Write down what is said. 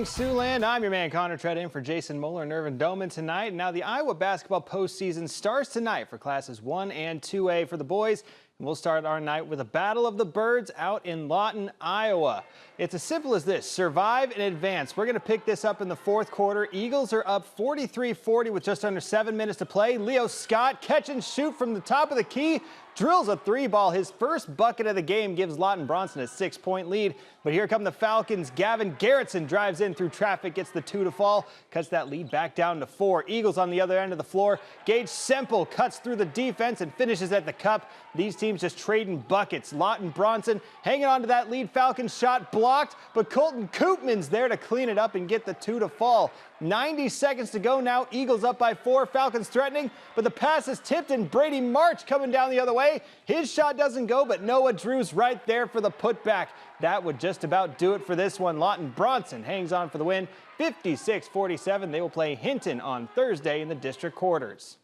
Siouxland, I'm your man Connor Tread in for Jason Moeller and Irvin Doman tonight. Now the Iowa basketball postseason starts tonight for classes 1 and 2A for the boys. And we'll start our night with a battle of the birds out in Lawton, Iowa. It's as simple as this: survive and advance. We're going to pick this up in the fourth quarter. Eagles are up 43-40 with just under 7 minutes to play. Leo Scott, catch and shoot from the top of the key, drills a three ball. His first bucket of the game gives Lawton-Bronson a 6-point lead. But here come the Falcons. Gavin Garrettson drives in through traffic, gets the 2 to fall, cuts that lead back down to 4. Eagles on the other end of the floor. Gage Semple cuts through the defense and finishes at the cup. These teams just trading buckets. Lawton-Bronson hanging on to that lead. Falcons shot blocked, but Colton Koopman's there to clean it up and get the 2 to fall. 90 seconds to go now. Eagles up by 4. Falcons threatening, but the pass is tipped and Brady March coming down the other way. His shot doesn't go, but Noah Drew's right there for the putback. That would just about do it for this one. Lawton-Bronson hangs on for the win, 56-47. They will play Hinton on Thursday in the district quarters.